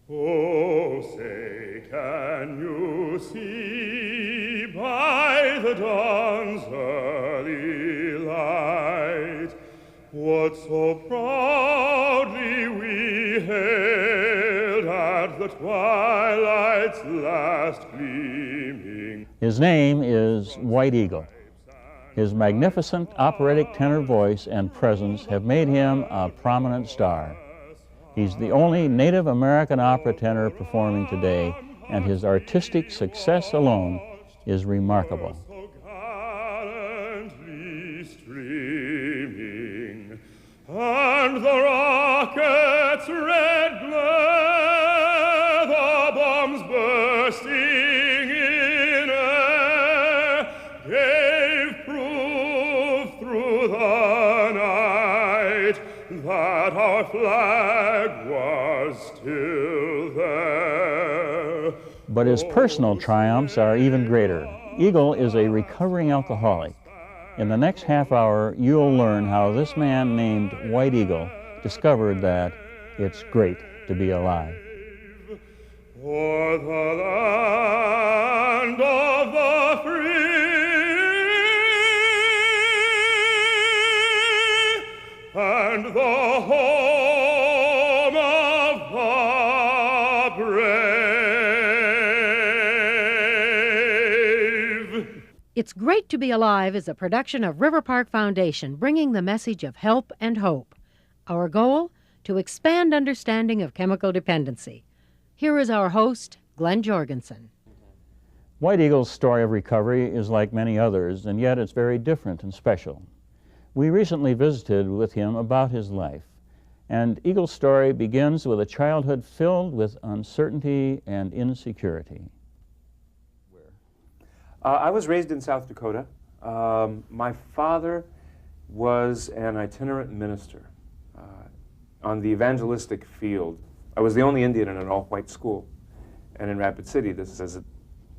Oh, say, can you see by the dawn's early light what so proudly we hailed at the twilight's last gleaming? His name is White Eagle. His magnificent operatic tenor voice and presence have made him a prominent star. He's the only Native American opera tenor performing today, and his artistic success alone is remarkable. So gallantly streaming, and the rocket's red glare, the bombs bursting in air, gave proof through the night that our flag was still there. But his personal triumphs are even greater. Eagle is a recovering alcoholic. In the next half hour, you'll learn how this man named White Eagle discovered that it's great to be alive. For the land of the free and the home of the brave. It's Great to Be Alive is a production of River Park Foundation, bringing the message of help and hope. Our goal? To expand understanding of chemical dependency. Here is our host, Glenn Jorgensen. White Eagle's story of recovery is like many others, and yet it's very different and special. We recently visited with him about his life, and Eagle's story begins with a childhood filled with uncertainty and insecurity. I was raised in South Dakota. My father was an itinerant minister on the evangelistic field. I was the only Indian in an all-white school. And in Rapid City, this,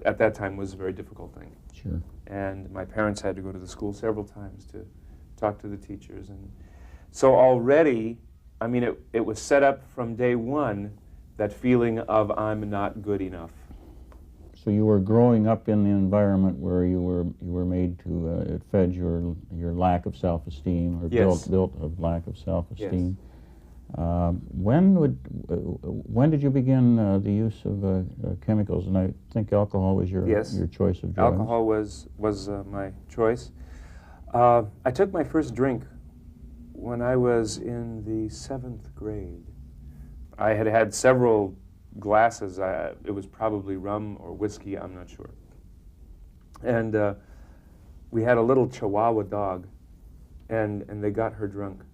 at that time, was a very difficult thing. Sure. And my parents had to go to the school several times to talk to the teachers. And so already, I mean, it was set up from day one, that feeling of I'm not good enough. So you were growing up in the environment where you were made to, it fed your lack of self-esteem, or Yes. built a lack of self-esteem. Yes. When did you begin the use of chemicals? And I think alcohol was your Yes. your choice of drugs. Alcohol was my choice. I took my first drink when I was in the 7th grade. I had had several glasses. It was probably rum or whiskey, I'm not sure. And we had a little Chihuahua dog, and they got her drunk.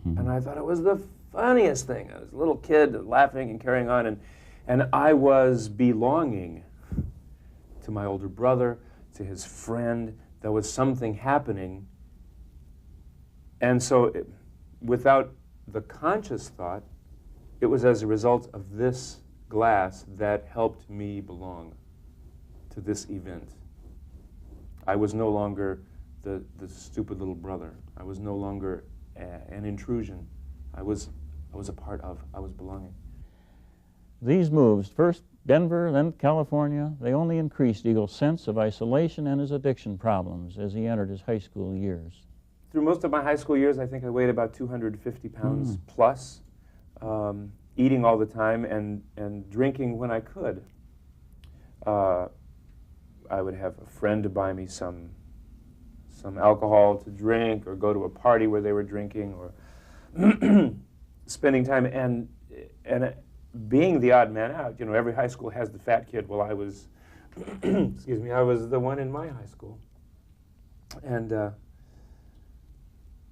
Mm-hmm. And I thought it was the funniest thing. I was a little kid laughing and carrying on, and I was belonging to my older brother, to his friend. There was something happening. And so without the conscious thought, it was as a result of this glass that helped me belong to this event. I was no longer the stupid little brother. I was no longer an intrusion. I was a part of, I was belonging. These moves, first Denver, then California, they only increased Eagle's sense of isolation and his addiction problems as he entered his high school years. Through most of my high school years, I think I weighed about 250 pounds plus, eating all the time and drinking when I could. I would have a friend to buy me some alcohol to drink, or go to a party where they were drinking, or spending time and being the odd man out. You know, every high school has the fat kid. Well, I was, excuse me, I was the one in my high school. And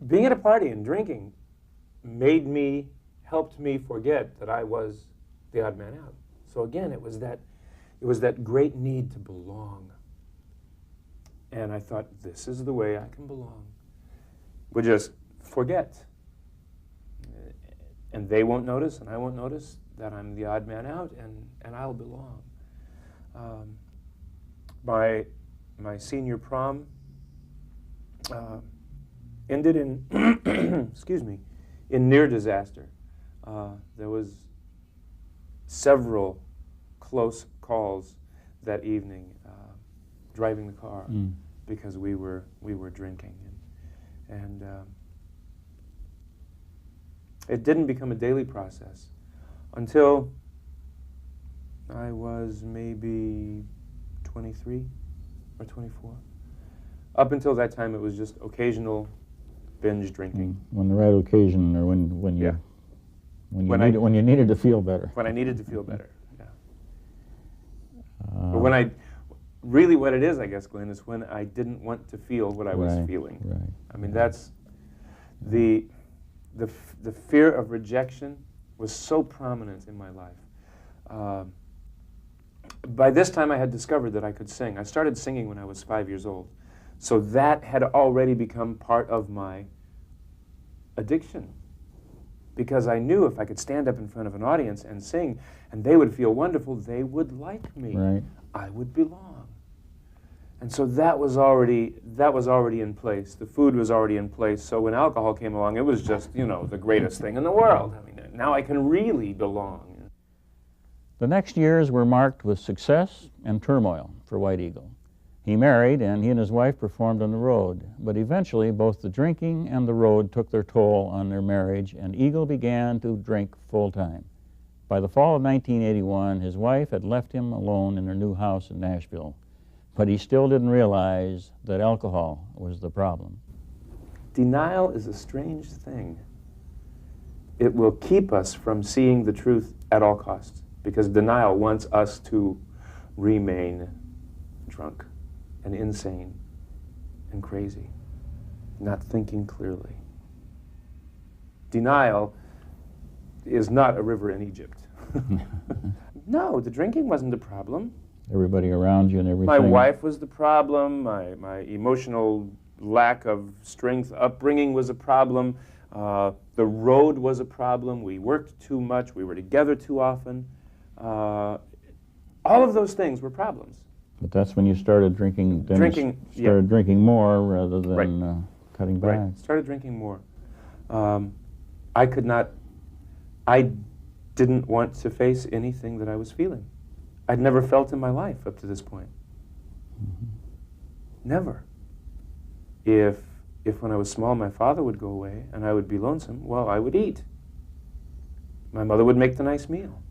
being at a party and drinking helped me forget that I was the odd man out. So again, it was that great need to belong. And I thought, this is the way I can belong. We'll just forget. And they won't notice, and I won't notice that I'm the odd man out, and I'll belong. My senior prom ended in, excuse me, in near disaster. There was several close calls that evening, driving the car, because we were drinking, and it didn't become a daily process until I was maybe 23 or 24. Up until that time, it was just occasional binge drinking. When the right occasion, or when you Yeah. when you needed to feel better. When I needed to feel better, yeah. But when really what it is, I guess, Glenn, is when I didn't want to feel what I was feeling. Right. I mean, that's the fear of rejection was so prominent in my life. By this time, I had discovered that I could sing. I started singing when I was 5 years old. So that had already become part of my addiction. Because I knew if I could stand up in front of an audience and sing, and they would feel wonderful, they would like me. Right. I would belong. And so that was already in place. The food was already in place. So when alcohol came along, it was just, the greatest thing in the world. I mean, now I can really belong. The next years were marked with success and turmoil for White Eagle. He married, and he and his wife performed on the road. But eventually, both the drinking and the road took their toll on their marriage, and Eagle began to drink full-time. By the fall of 1981, his wife had left him alone in their new house in Nashville. But he still didn't realize that alcohol was the problem. Denial is a strange thing. It will keep us from seeing the truth at all costs, because denial wants us to remain drunk and insane and crazy, not thinking clearly. Denial is not a river in Egypt. No, the drinking wasn't the problem. Everybody around you and everything. My wife was the problem. My emotional lack of strength upbringing was a problem. The road was a problem. We worked too much. We were together too often. All of those things were problems. But that's when you started drinking. Then Drinking drinking more rather than cutting back. Right. Started drinking more. I didn't want to face anything that I was feeling. I'd never felt in my life up to this point. Never. If when I was small my father would go away and I would be lonesome, well, I would eat. My mother would make the nice meal.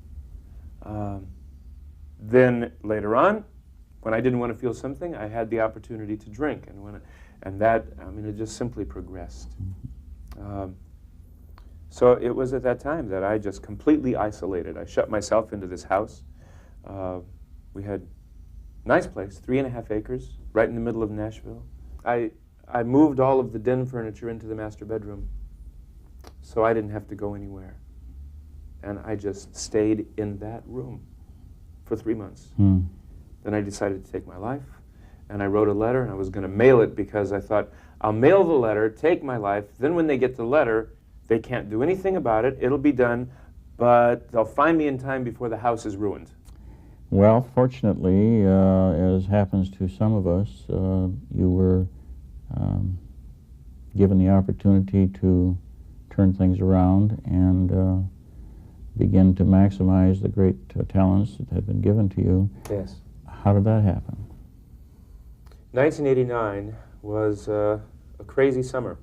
Then later on, when I didn't want to feel something, I had the opportunity to drink, it just simply progressed. So it was at that time that I just completely isolated. I shut myself into this house. We had a nice place, 3.5 acres, right in the middle of Nashville. I moved all of the den furniture into the master bedroom, so I didn't have to go anywhere. And I just stayed in that room for 3 months. Then I decided to take my life, and I wrote a letter, and I was going to mail it because I thought, I'll mail the letter, take my life, then when they get the letter, they can't do anything about it, it'll be done, but they'll find me in time before the house is ruined. Well, fortunately, as happens to some of us, you were given the opportunity to turn things around and begin to maximize the great talents that had been given to you. Yes. How did that happen? 1989 was a crazy summer.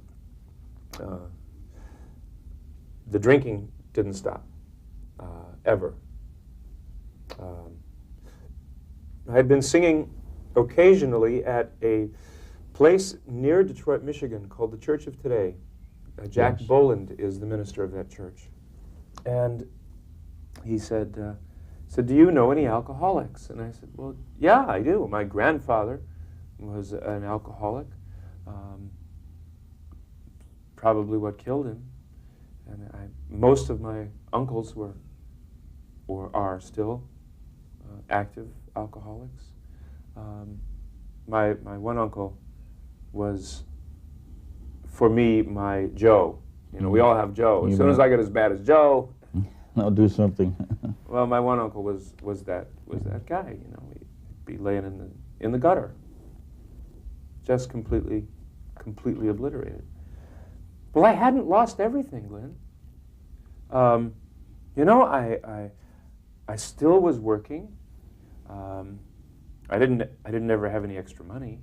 The drinking didn't stop, ever. I had been singing occasionally at a place near Detroit, Michigan called the Church of Today. Jack Boland is the minister of that church. And he said, do you know any alcoholics? And I said, well, yeah, I do. My grandfather was an alcoholic, probably what killed him. And most of my uncles were or are still active alcoholics. My one uncle was, for me, my Joe. We all have Joe. As soon as I get as bad as Joe, I'll do something. well, my one uncle was that guy. He'd be laying in the gutter, just completely obliterated. Well, I hadn't lost everything, Glenn. I still was working. I didn't ever have any extra money.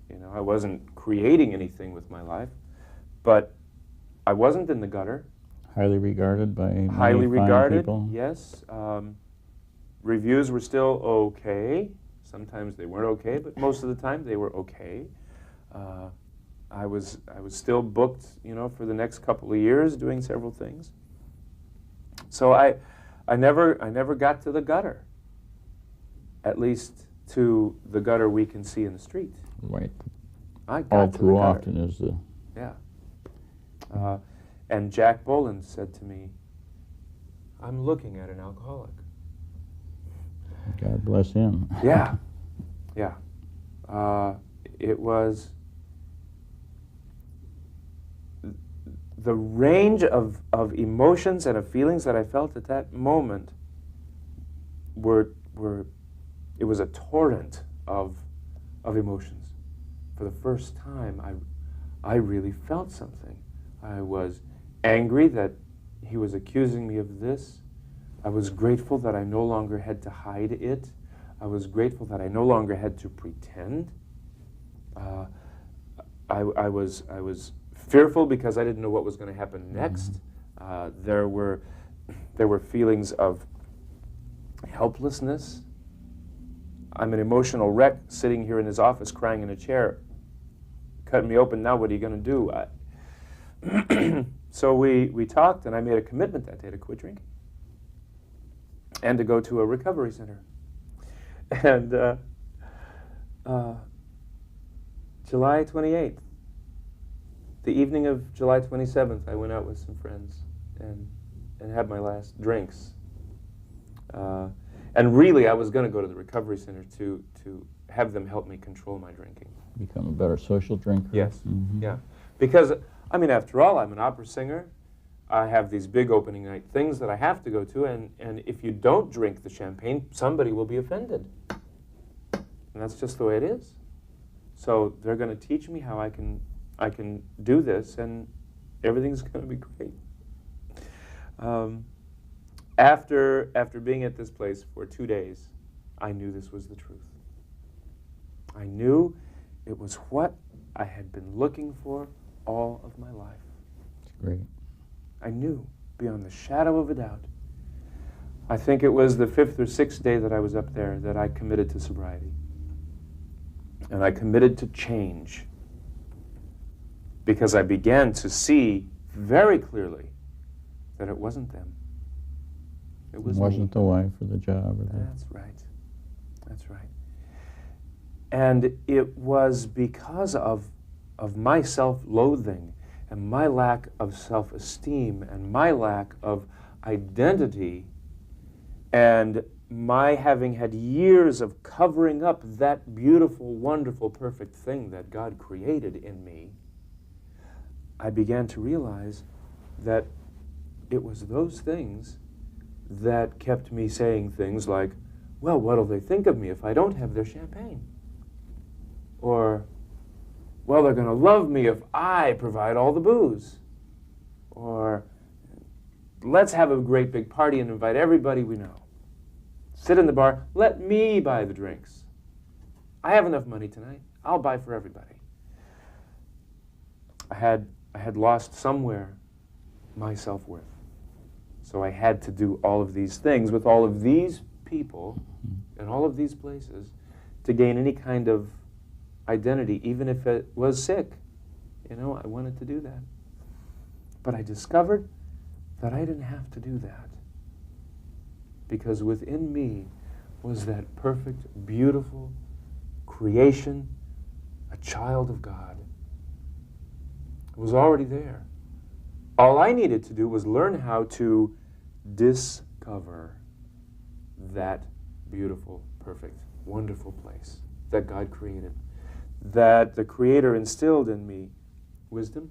You know, I wasn't creating anything with my life, but I wasn't in the gutter. Highly regarded by many Highly fine regarded, people. yes. Reviews were still okay. Sometimes they weren't okay, but most of the time they were okay. I was still booked, you know, for the next couple of years doing several things. So I never got to the gutter, at least to the gutter we can see in the street. Right. I got All to the too gutter. often is the... Yeah. And Jack Boland said to me, "I'm looking at an alcoholic." God bless him. Yeah, yeah. It was the range of emotions and of feelings that I felt at that moment it was a torrent of emotions. For the first time, I really felt something. I was angry that he was accusing me of this. I was grateful that I no longer had to hide it. I was grateful that I no longer had to pretend. I was fearful because I didn't know what was going to happen next. There were feelings of helplessness. I'm an emotional wreck sitting here in his office crying in a chair. Cut me open, now what are you going to do? So we talked, and I made a commitment that day to quit drinking and to go to a recovery center. And July 28th, the evening of July 27th, I went out with some friends and had my last drinks. And really, I was going to go to the recovery center to have them help me control my drinking. Become a better social drinker. Yes, Mhm. yeah. Because, I mean, after all, I'm an opera singer. I have these big opening night things that I have to go to, and if you don't drink the champagne, somebody will be offended. And that's just the way it is. So they're going to teach me how I can do this, and everything's going to be great. After being at this place for 2 days, I knew this was the truth. I knew it was what I had been looking for all of my life. It's great. I knew, beyond the shadow of a doubt. I think it was the 5th or 6th day that I was up there that I committed to sobriety. And I committed to change. Because I began to see very clearly that it wasn't them. It was Wasn't me. the wife or the job or the... That's right. That's right. And it was because of my self-loathing and my lack of self-esteem and my lack of identity and my having had years of covering up that beautiful, wonderful, perfect thing that God created in me, I began to realize that it was those things that kept me saying things like, well, what'll they think of me if I don't have their champagne? Or, well, they're going to love me if I provide all the booze. Or, let's have a great big party and invite everybody we know. Sit in the bar, let me buy the drinks. I have enough money tonight. I'll buy for everybody. I had lost somewhere my self-worth. So I had to do all of these things with all of these people in all of these places to gain any kind of identity, even if it was sick. You know, I wanted to do that. But I discovered that I didn't have to do that. Because within me was that perfect, beautiful creation, a child of God. It was already there. All I needed to do was learn how to discover that beautiful, perfect, wonderful place that God created. That the Creator instilled in me wisdom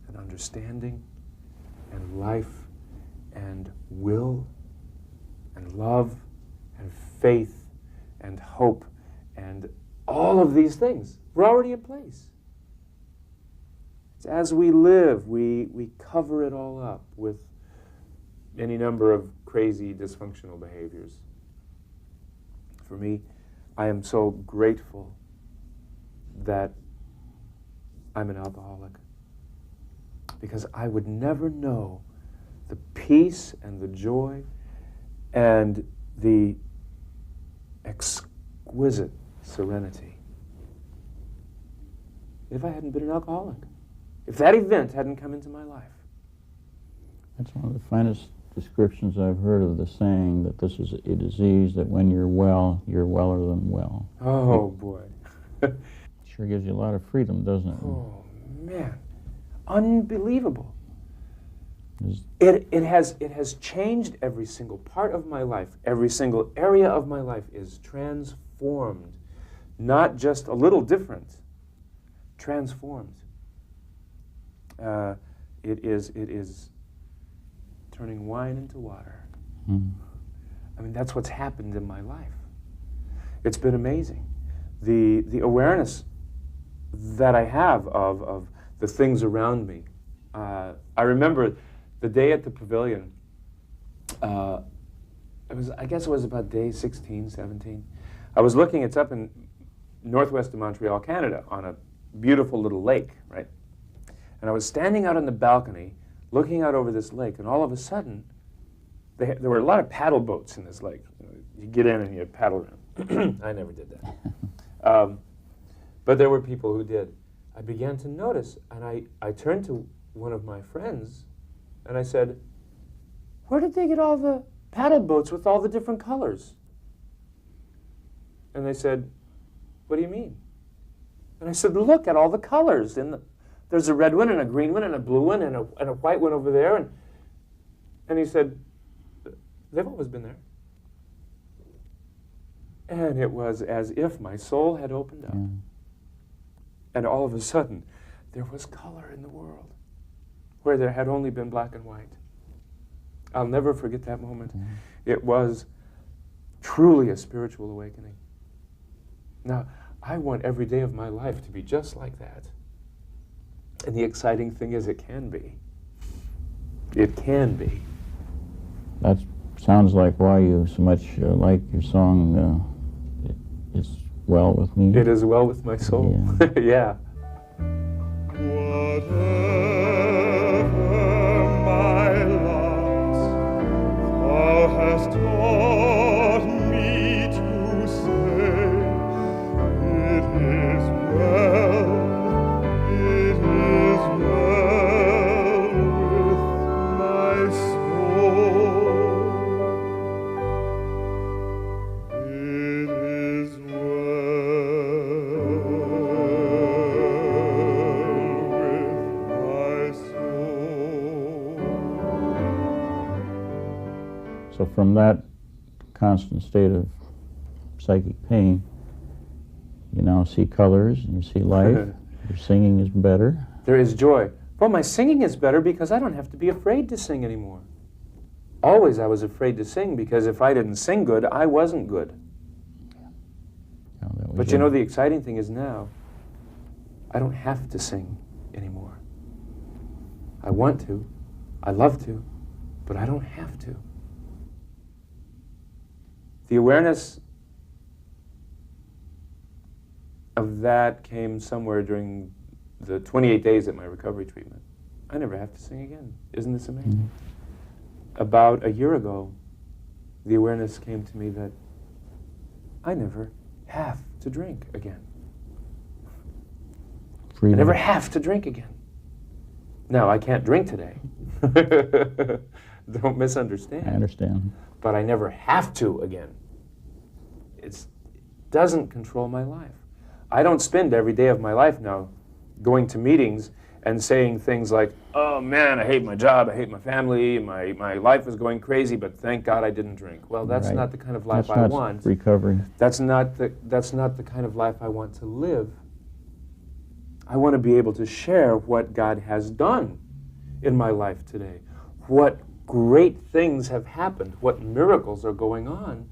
and understanding and life and will and love and faith and hope and all of these things were already in place. It's as we live, we cover it all up with, any number of crazy, dysfunctional behaviors. For me, I am so grateful that I'm an alcoholic, because I would never know the peace and the joy and the exquisite serenity if I hadn't been an alcoholic, if that event hadn't come into my life. That's one of the finest descriptions I've heard of the saying that this is a disease that when you're well, you're weller than well. Oh, boy. Sure gives you a lot of freedom, doesn't it? Oh, man. Unbelievable. Is- It has changed every single part of my life. Every single area of my life is transformed. Not just a little different. Transformed. It is turning wine into water. Mm. I mean, that's what's happened in my life. It's been amazing. The awareness that I have of the things around me. I remember the day at the pavilion. I guess it was about day 16, 17. I was looking, it's up in northwest of Montreal, Canada, on a beautiful little lake, right? And I was standing out on the balcony, looking out over this lake, and all of a sudden, there were a lot of paddle boats in this lake. You get in and you paddle around. I never did that. But there were people who did. I began to notice, and I turned to one of my friends, and I said, "Where did they get all the paddle boats with all the different colors?" And they said, "What do you mean?" And I said, "Look at all the colors. There's a red one and a green one and a blue one and a white one over there." And he said, "They've always been there." And it was as if my soul had opened up. Yeah. And all of a sudden, there was color in the world where there had only been black and white. I'll never forget that moment. Yeah. It was truly a spiritual awakening. Now, I want every day of my life to be just like that. And the exciting thing is, it can be. It can be. That sounds like why you so much like your song, It's Well With Me. It is well with my soul. Yeah. Yeah. Whatever my lot, thou hast taught me to say, it is well with my soul. It is well with my soul. So from that constant state of psychic pain, you now see colors and you see life. Your singing is better. There is joy. Well, my singing is better because I don't have to be afraid to sing anymore. Always I was afraid to sing because if I didn't sing good, I wasn't good. Now, that was But you know, the exciting thing is now, I don't have to sing anymore. I want to, I love to, but I don't have to. The awareness of that came somewhere during the 28 days at my recovery treatment. I never have to sing again. Isn't this amazing? About a year ago, the awareness came to me that I never have to drink again. I freedom. never have to drink again. Now, I can't drink today. Don't misunderstand. I understand. But I never have to again. It doesn't control my life. I don't spend every day of my life now going to meetings and saying things like, oh man, I hate my job, I hate my family, my life is going crazy, but thank God I didn't drink. Well, that's Right. not the kind of life That's I not want. recovery. That's not the kind of life I want to live. I want to be able to share what God has done in my life today. What great things have happened, what miracles are going on,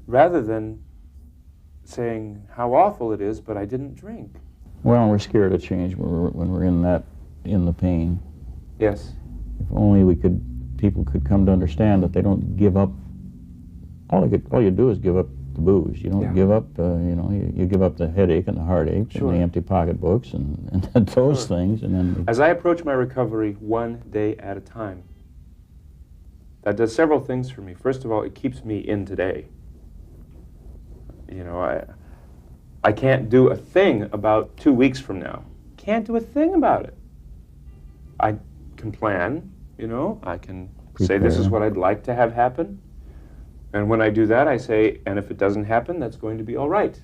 rather than saying how awful it is, but I didn't drink. Well, we're scared of change when we're in the pain. Yes. If only we could people could come to understand that they don't give up. All you do is give up the booze. You don't Yeah. give up, you give up the headache and the heartache Sure. and the empty pocketbooks and those Sure. things, and then As I approach my recovery one day at a time, that does several things for me. First of all, it keeps me in today. You know, I can't do a thing about 2 weeks from now. Can't do a thing about it. I can plan, you know, I can say this is Prepare. what I'd like to have happen. And when I do that, I say, and if it doesn't happen, that's going to be all right.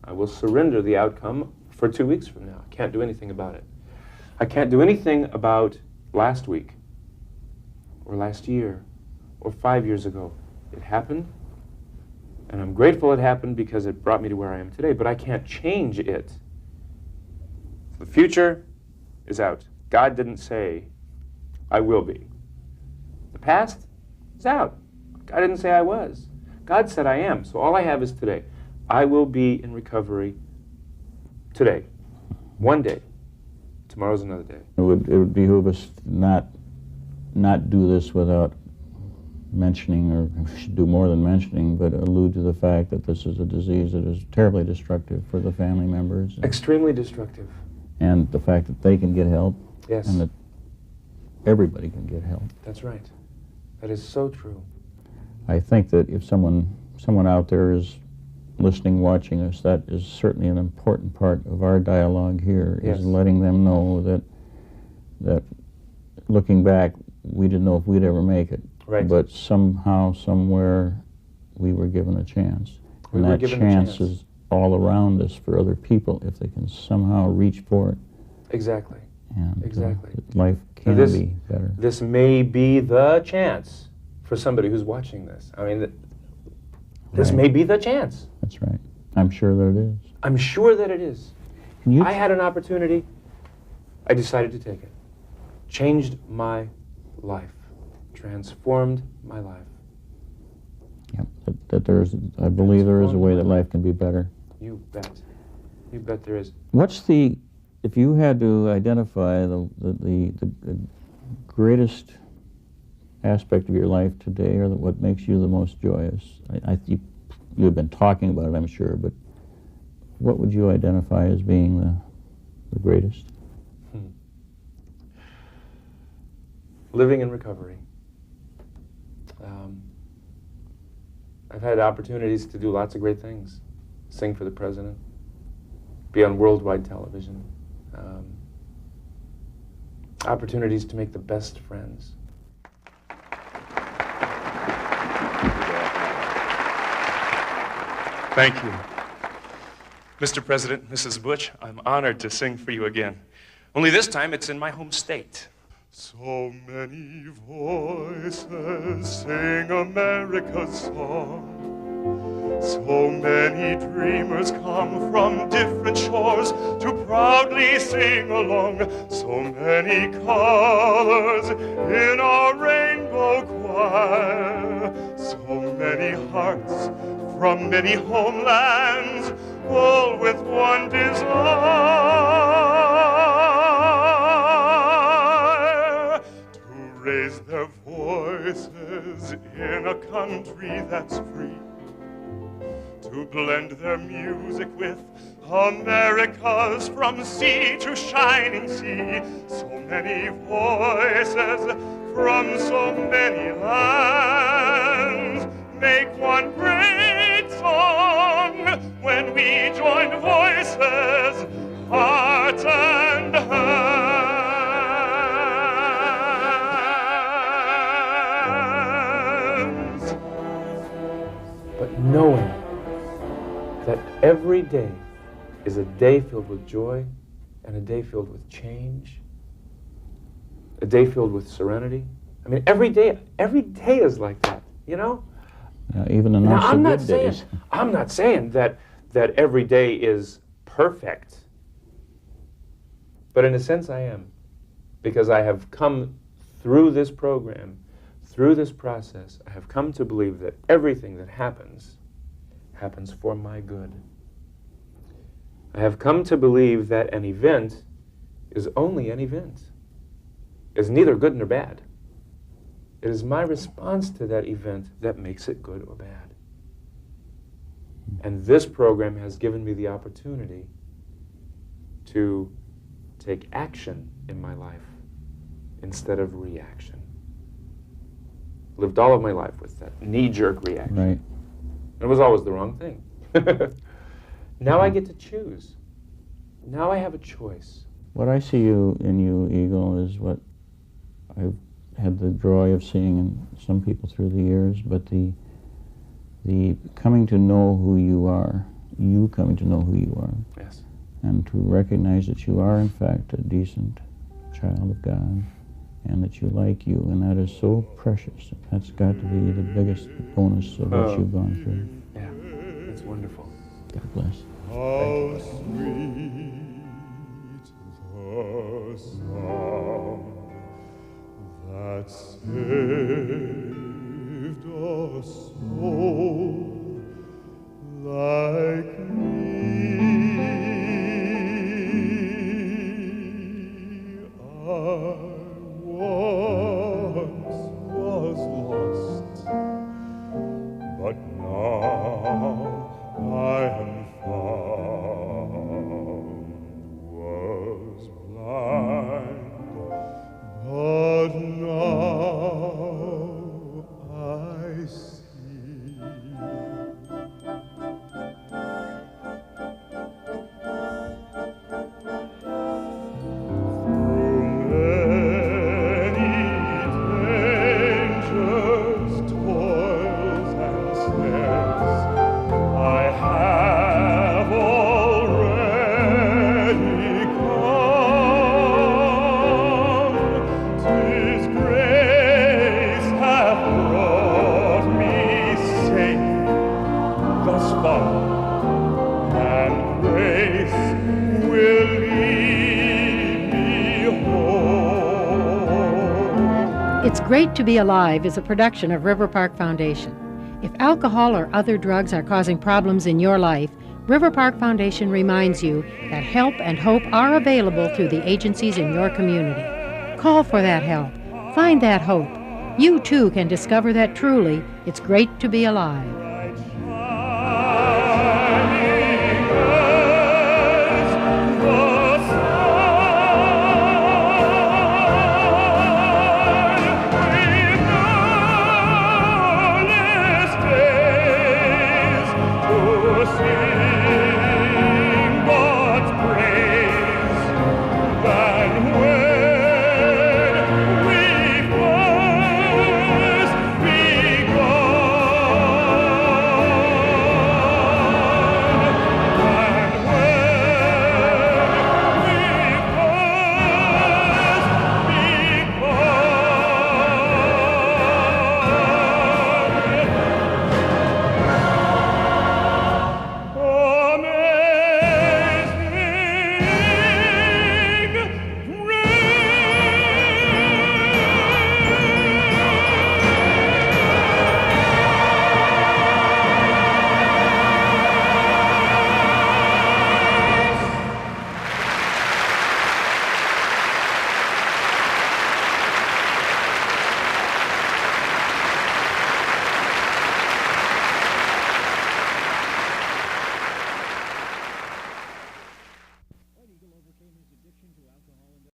I will surrender the outcome for 2 weeks from now. I can't do anything about it. I can't do anything about last week or last year or 5 years ago. It happened, and I'm grateful it happened because it brought me to where I am today, but I can't change it. The future is out. God didn't say, I will be. The past is out. God didn't say I was. God said I am. So all I have is today. I will be in recovery today. One day. Tomorrow's another day. it would behoove us not do this without mentioning, or we should do more than mentioning, but allude to the fact that this is a disease that is terribly destructive for the family members, Extremely destructive. and the fact that they can get help, Yes, and that everybody can get help. that's right. That is so true. I think that if someone out there is listening, watching us, that is certainly an important part of our dialogue here, Yes. is letting them know that looking back, we didn't know if we'd ever make it. Right. But somehow, somewhere, we were given a chance. We And were that given a chance chance. is all around us for other people if they can somehow reach for it. Exactly. And Exactly. life can this- be better. This may be the chance for somebody who's watching this. I mean, this Right. may be the chance. That's right. I'm sure that it is. I'm sure that it is. Can you I had an opportunity. I decided to take it. Changed my life. Transformed my life. Yep, that there's, I believe there is a way that life can be better. You bet. You bet there is. What's the, if you had to identify the greatest aspect of your life today, or what makes you the most joyous? You've been talking about it, I'm sure, but what would you identify as being the greatest? Living in recovery. I've had opportunities to do lots of great things. Sing for the president. Be on worldwide television. Opportunities to make the best friends. Thank you. Mr. President, Mrs. Bush, I'm honored to sing for you again. Only this time it's in my home state. So many voices sing America's song. So many dreamers come from different shores to proudly sing along. So many colors in our rainbow choir. So many hearts from many homelands, all with one desire, to raise their voices in a country that's free, to blend their music with America's from sea to shining sea. So many voices from so many lands make one great song when we join voices, heart and hands. But knowing that every day is a day filled with joy and a day filled with change, a day filled with serenity. I mean, every day is like that, you know? Even the Now, not so good days. I'm not saying that every day is perfect, but in a sense I am, because I have come through this program, through this process, I have come to believe that everything that happens for my good. I have come to believe that an event is only an event, is neither good nor bad. It is my response to that event that makes it good or bad. And this program has given me the opportunity to take action in my life instead of reaction. Lived all of my life with that knee-jerk reaction. Right. It was always the wrong thing. Now I get to choose. Now I have a choice. What I see in you, Eagle, is what I've had the joy of seeing in some people through the years, but the coming to know who you are, you coming to know who you are. Yes. And to recognize that you are, in fact, a decent child of God, and that you like you, and that is so precious. That's got to be the biggest bonus of what you've gone through. Yeah, it's wonderful. God bless. How sweet the sound that saved a soul like me. I once was lost, but now I am found. Was blind, but now I see. And grace will lead me home. It's Great to Be Alive is a production of River Park Foundation. If alcohol or other drugs are causing problems in your life, River Park Foundation reminds you that help and hope are available through the agencies in your community. Call for that help. Find that hope. You too can discover that truly it's great to be alive.